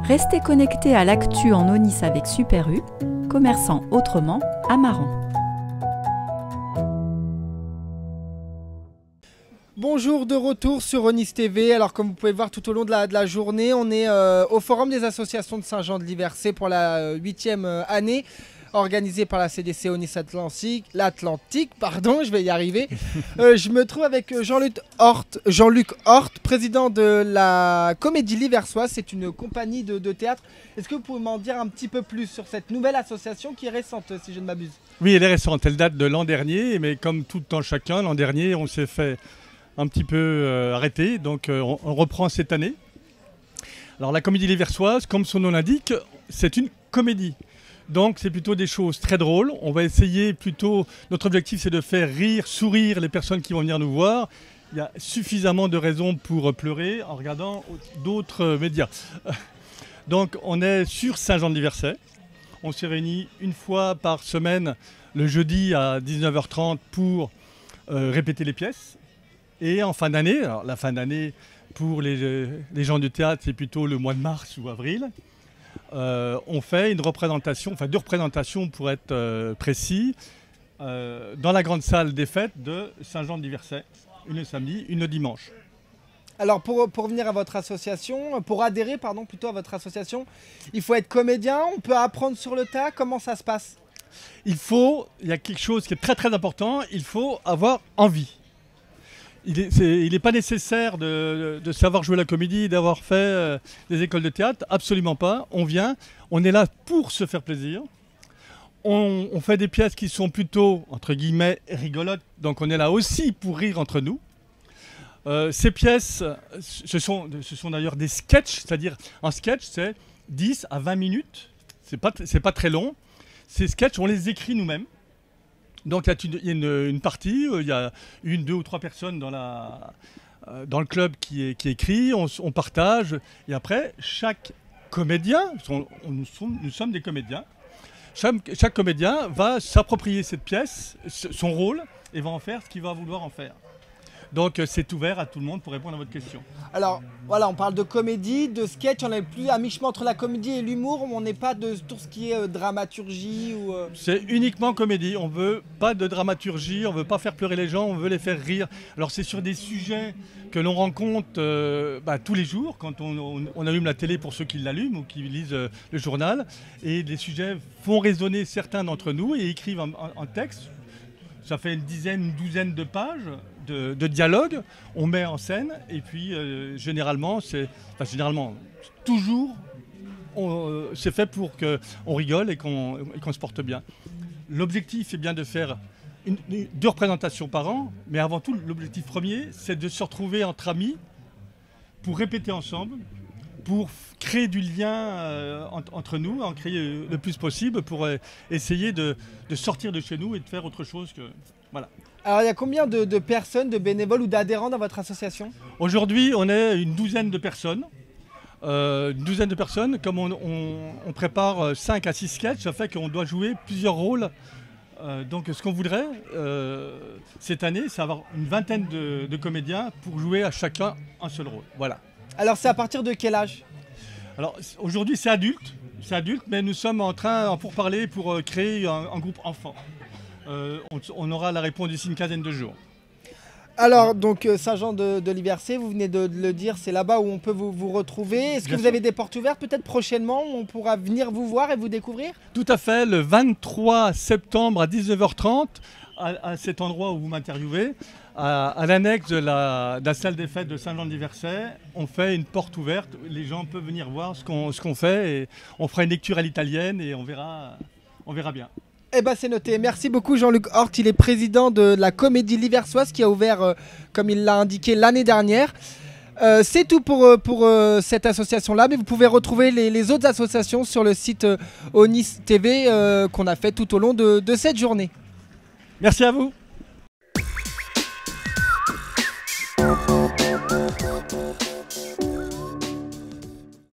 Restez connectés à l'actu en Onis avec Super U, commerçant autrement à Maran. Bonjour, de retour sur Onis TV. Alors comme vous pouvez le voir tout au long de la journée, on est au Forum des associations de Saint-Jean-de-Liversay pour la 8e année, organisée par la CDC Onis l'Atlantique, pardon, je vais y arriver. Je me trouve avec Jean-Luc Hort, président de la Comédie Liversoise. C'est une compagnie de théâtre. Est-ce que vous pouvez m'en dire un petit peu plus sur cette nouvelle association qui est récente, si je ne m'abuse? Oui, elle est récente, elle date de l'an dernier, mais comme tout le temps chacun, l'an dernier, on s'est fait un petit peu arrêté, donc on reprend cette année. Alors la Comédie Liversoise, comme son nom l'indique, c'est une comédie. Donc c'est plutôt des choses très drôles. On va essayer plutôt, notre objectif c'est de faire rire, sourire les personnes qui vont venir nous voir. Il y a suffisamment de raisons pour pleurer en regardant d'autres médias. Donc on est sur Saint-Jean-de-Liversay. On se réunit une fois par semaine, le jeudi à 19h30 pour répéter les pièces. Et en fin d'année, alors la fin d'année pour les gens du théâtre, c'est plutôt le mois de mars ou avril, on fait une représentation, enfin 2 représentations pour être précis, dans la grande salle des fêtes de Saint-Jean-de-Liversay, une le samedi, une le dimanche. Alors pour venir à votre association, pour adhérer plutôt à votre association, il faut être comédien, on peut apprendre sur le tas, comment ça se passe? Il y a quelque chose qui est très très important, il faut avoir envie. Il n'est pas nécessaire de savoir jouer la comédie, d'avoir fait des écoles de théâtre, absolument pas. On vient, on est là pour se faire plaisir. On fait des pièces qui sont plutôt, entre guillemets, rigolotes, donc on est là aussi pour rire entre nous. Ces pièces, ce sont d'ailleurs des sketchs, c'est-à-dire un sketch, c'est 10 à 20 minutes, c'est pas très long. Ces sketchs, on les écrit nous-mêmes. Donc il y a une partie, il y a 1, 2 ou 3 personnes dans le club qui écrit, on partage, et après chaque comédien, nous sommes des comédiens, chaque comédien va s'approprier cette pièce, son rôle, et va en faire ce qu'il va vouloir en faire. Donc c'est ouvert à tout le monde pour répondre à votre question. Alors voilà, on parle de comédie, de sketch, on est plus à mi-chemin entre la comédie et l'humour, on n'est pas de tout ce qui est dramaturgie ou... C'est uniquement comédie, on veut pas de dramaturgie, on veut pas faire pleurer les gens, on veut les faire rire. Alors c'est sur des sujets que l'on rencontre tous les jours, quand on allume la télé pour ceux qui l'allument ou qui lisent le journal, et les sujets font résonner certains d'entre nous et écrivent un texte. Ça fait une douzaine de pages de dialogue, on met en scène et puis toujours c'est fait pour qu'on rigole et qu'on se porte bien. L'objectif est bien de faire 2 représentations par an, mais avant tout l'objectif premier c'est de se retrouver entre amis pour répéter ensemble, pour créer du lien entre nous, en créer le plus possible pour essayer de sortir de chez nous et de faire autre chose que... Voilà. Alors il y a combien de personnes, de bénévoles ou d'adhérents dans votre association? Aujourd'hui, on est une douzaine de personnes. Comme on prépare 5 à 6 sketchs, ça fait qu'on doit jouer plusieurs rôles. Donc ce qu'on voudrait cette année, c'est avoir une vingtaine de comédiens pour jouer à chacun un seul rôle. Voilà. Alors c'est à partir de quel âge? Alors aujourd'hui c'est adulte, mais nous sommes en train pour parler pour créer un groupe enfant. On aura la réponse d'ici une quinzaine de jours. Alors donc Saint-Jean-de-Liversay, vous venez de le dire, c'est là-bas où on peut vous retrouver. Est-ce que vous avez des portes ouvertes peut-être prochainement où on pourra venir vous voir et vous découvrir? Tout à fait, le 23 septembre à 19h30 à cet endroit où vous m'interviewez, à l'annexe de la salle des fêtes de Saint-Jean-de-Liversay, on fait une porte ouverte. Les gens peuvent venir voir ce qu'on fait et on fera une lecture à l'italienne et on verra bien. Eh ben c'est noté. Merci beaucoup Jean-Luc Hort. Il est président de la Comédie Liversoise qui a ouvert, comme il l'a indiqué, l'année dernière. C'est tout pour cette association-là, mais vous pouvez retrouver les autres associations sur le site Onis TV qu'on a fait tout au long de cette journée. Merci à vous.